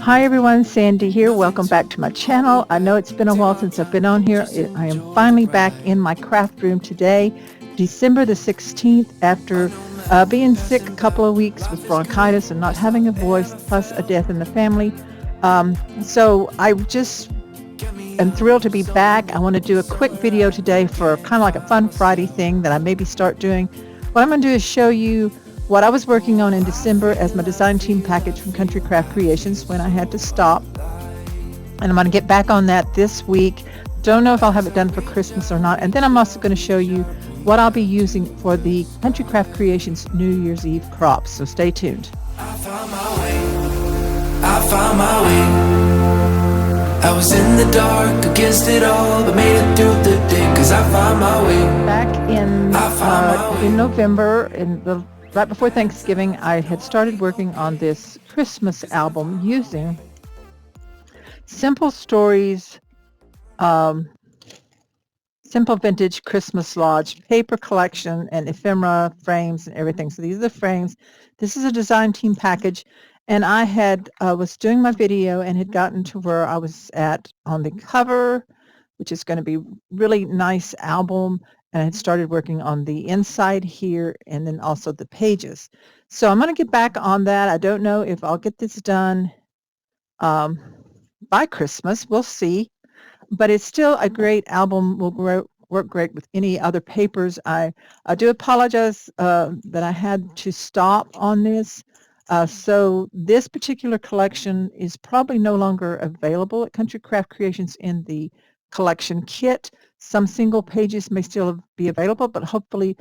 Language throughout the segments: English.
Hi everyone, Sandy here. Welcome back to my channel. I know it's been a while since I've been on here. I am finally back in my craft room today, December the 16th, after being sick a couple of weeks with bronchitis and not having a voice, plus a death in the family. So I just am thrilled to be back. I want to do a quick video today for kind of like a fun Friday thing that I maybe start doing. What I'm going to do is show you what I was working on in December as my design team package from Country Craft Creations when I had to stop. And I'm going to get back on that this week. Don't know if I'll have it done for Christmas or not. And then I'm also going to show you what I'll be using for the Country Craft Creations New Year's Eve crops. So stay tuned. I found my way. I was in the dark against it all, but made it through the day, 'cause I found my way. Back in November, right before Thanksgiving, I had started working on this Christmas album using Simple Stories, Simple Vintage Christmas Lodge paper collection and ephemera frames and everything. So these are the frames. This is a design team package, and I had was doing my video and had gotten to where I was at on the cover, which is going to be really nice album. And I had started working on the inside here and then also the pages. So I'm going to get back on that. I don't know if I'll get this done by Christmas. We'll see. But it's still a great album. Will work great with any other papers. I do apologize that I had to stop on this. So this particular collection is probably no longer available at Country Craft Creations in the collection kit. Some single pages may still be available, but hopefully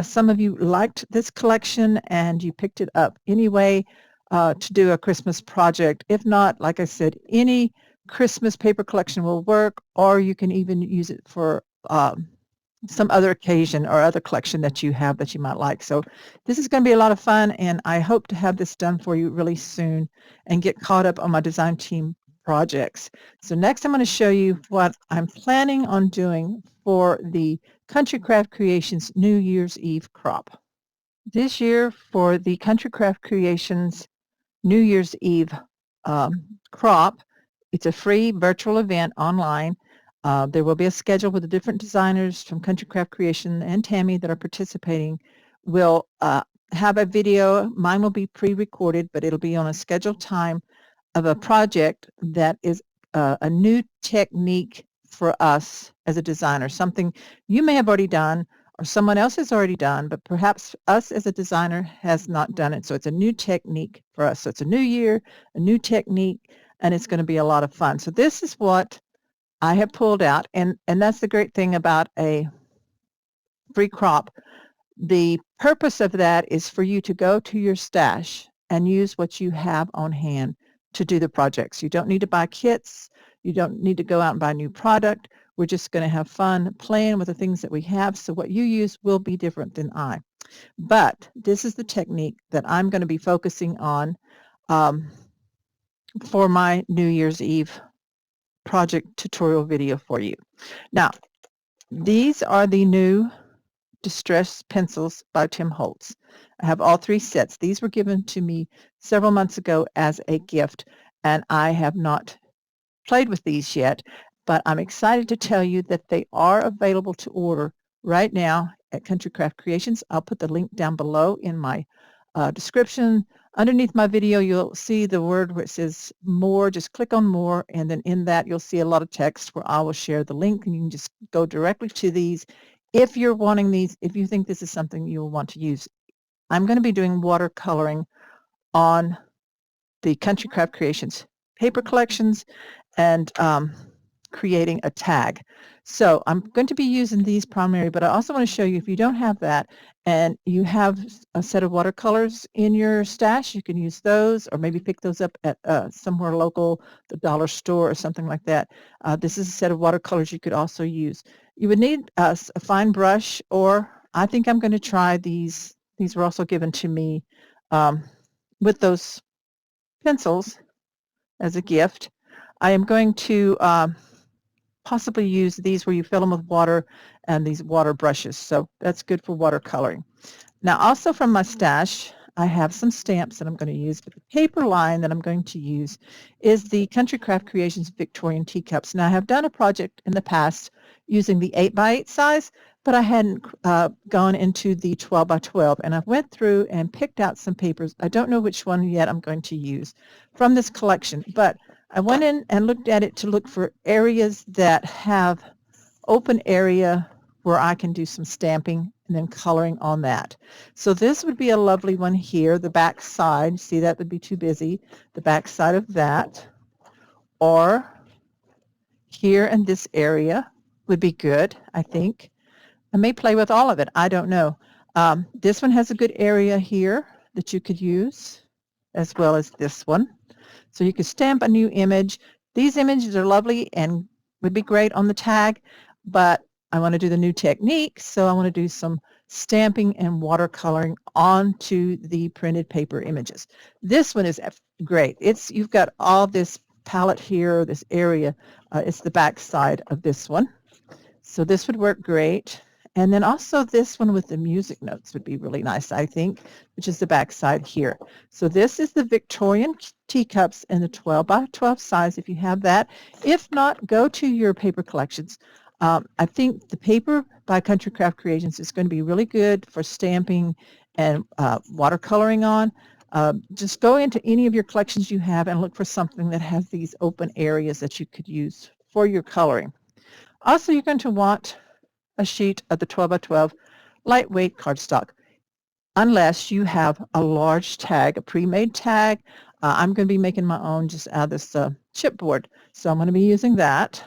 some of you liked this collection and you picked it up anyway to do a Christmas project. If not, like I said, any Christmas paper collection will work, or you can even use it for some other occasion or other collection that you have that you might like. So this is going to be a lot of fun, and I hope to have this done for you really soon and get caught up on my design team projects. So next I'm going to show you what I'm planning on doing for the Country Craft Creations New Year's Eve crop. This year for the Country Craft Creations New Year's Eve crop, it's a free virtual event online. There will be a schedule with the different designers from Country Craft Creation and Tammy that are participating. Will have a video. Mine will be pre-recorded, but it'll be on a scheduled time of a project that is a new technique for us as a designer, something you may have already done or someone else has already done, but perhaps us as a designer has not done it. So it's a new technique for us. So it's a new year, a new technique, and it's going to be a lot of fun. So this is what I have pulled out, and that's the great thing about a free crop. The purpose of that is for you to go to your stash and use what you have on hand to do the projects. You don't need to buy kits. You don't need to go out and buy new product. We're just going to have fun playing with the things that we have. So what you use will be different than I. But this is the technique that I'm going to be focusing on for my New Year's Eve project tutorial video for you. Now, these are the new Distress pencils by Tim Holtz. I have all three sets. These were given to me several months ago as a gift, and I have not played with these yet, but I'm excited to tell you that they are available to order right now at Country Craft Creations. I'll put the link down below in my description. Underneath my video, you'll see the word where it says more. Just click on more, and then in that you'll see a lot of text where I will share the link, and you can just go directly to these. If you're wanting these, if you think this is something you'll want to use, I'm going to be doing watercoloring on the Country Craft Creations paper collections and creating a tag. So I'm going to be using these primarily, but I also want to show you if you don't have that and you have a set of watercolors in your stash, you can use those or maybe pick those up at somewhere local, the dollar store or something like that. This is a set of watercolors you could also use. You would need a fine brush, or I think I'm going to try these. These were also given to me with those pencils as a gift. I am going to possibly use these where you fill them with water and these water brushes. So that's good for watercoloring. Now also from my stash, I have some stamps that I'm going to use, but the paper line that I'm going to use is the Country Craft Creations Victorian teacups. Now, I have done a project in the past using the 8x8 size, but I hadn't gone into the 12x12, and I went through and picked out some papers. I don't know which one yet I'm going to use from this collection, but I went in and looked at it to look for areas that have open area where I can do some stamping and then coloring on that. So this would be a lovely one here, the back side. See, that would be too busy. The back side of that, or here in this area would be good, I think. I may play with all of it. I don't know. This one has a good area here that you could use, as well as this one. So you could stamp a new image. These images are lovely and would be great on the tag, but I want to do the new technique, so I want to do some stamping and watercoloring onto the printed paper images. This one is great. You've got all this palette here, this area. It's the back side of this one. So this would work great. And then also this one with the music notes would be really nice, I think, which is the back side here. So this is the Victorian teacups in the 12x12 size, if you have that. If not, go to your paper collections. I think the paper by Country Craft Creations is going to be really good for stamping and watercoloring on. Just go into any of your collections you have and look for something that has these open areas that you could use for your coloring. Also, you're going to want a sheet of the 12x12 lightweight cardstock, unless you have a large tag, a pre-made tag. I'm going to be making my own just out of this chipboard, so I'm going to be using that.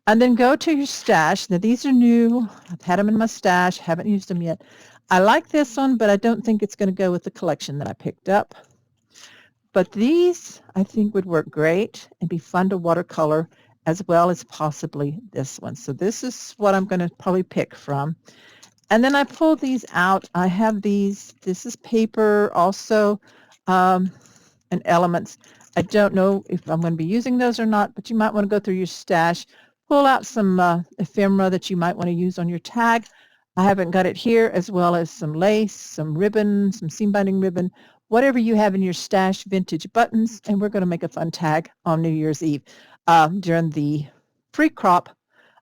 And then go to your stash. Now these are new. I've had them in my stash, haven't used them yet. I like this one, but I don't think it's going to go with the collection that I picked up. But these, I think, would work great and be fun to watercolor, as well as possibly this one. So this is what I'm going to probably pick from. And then I pulled these out. I have these. This is paper also, and elements. I don't know if I'm going to be using those or not, but you might want to go through your stash, pull out some ephemera that you might want to use on your tag. I haven't got it here, as well as some lace, some ribbon, some seam binding ribbon, whatever you have in your stash, vintage buttons, and we're going to make a fun tag on New Year's Eve during the free crop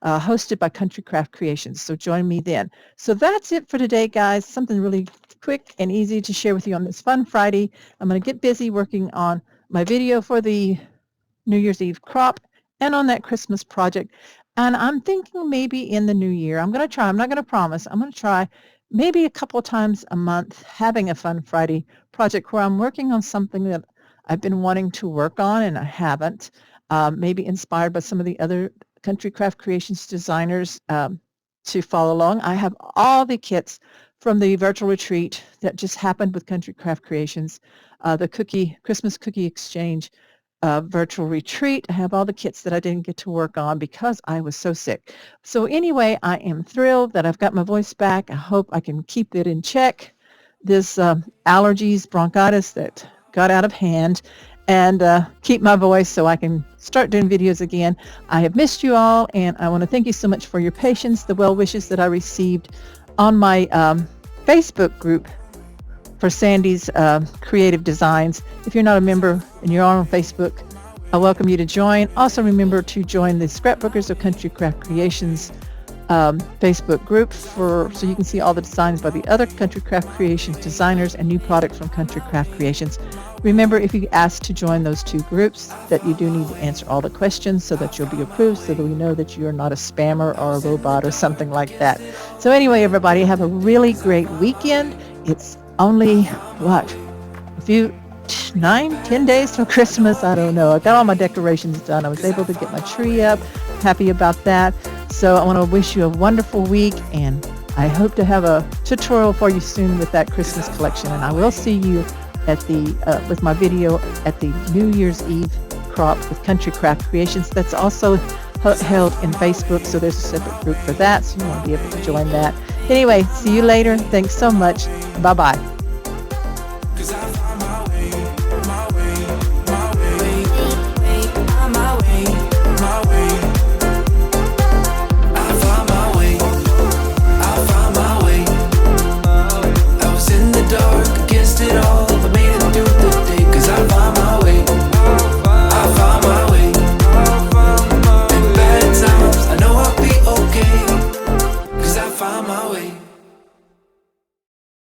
hosted by Country Craft Creations. So join me then. So that's it for today, guys. Something really quick and easy to share with you on this fun Friday. I'm going to get busy working on my video for the New Year's Eve crop and on that Christmas project. And I'm thinking maybe in the new year, I'm going to try, I'm not going to promise, I'm going to try maybe a couple times a month having a Fun Friday project where I'm working on something that I've been wanting to work on and I haven't, maybe inspired by some of the other Country Craft Creations designers to follow along. I have all the kits from the virtual retreat that just happened with Country Craft Creations, the Christmas cookie exchange virtual retreat. I have all the kits that I didn't get to work on because I was so sick. So anyway, I am thrilled that I've got my voice back. I hope I can keep it in check. This allergies, bronchitis that got out of hand, and keep my voice so I can start doing videos again. I have missed you all, and I want to thank you so much for your patience, the well wishes that I received on my Facebook group for Sandy's Creative Designs. If you're not a member and you're on Facebook, I welcome you to join. Also remember to join the Scrapbookers of Country Craft Creations Facebook group so you can see all the designs by the other Country Craft Creations designers and new products from Country Craft Creations. Remember, if you ask to join those two groups, that you do need to answer all the questions so that you'll be approved, so that we know that you're not a spammer or a robot or something like that. So anyway, everybody, have a really great weekend. It's only, a few, 9-10 days till Christmas. I don't know. I got all my decorations done. I was able to get my tree up. Happy about that. So I want to wish you a wonderful week, and I hope to have a tutorial for you soon with that Christmas collection. And I will see you at the with my video at the New Year's Eve crop with Country Craft Creations. That's also held in Facebook, so there's a separate group for that, so you want to be able to join that. Anyway, see you later. Thanks so much. Bye-bye.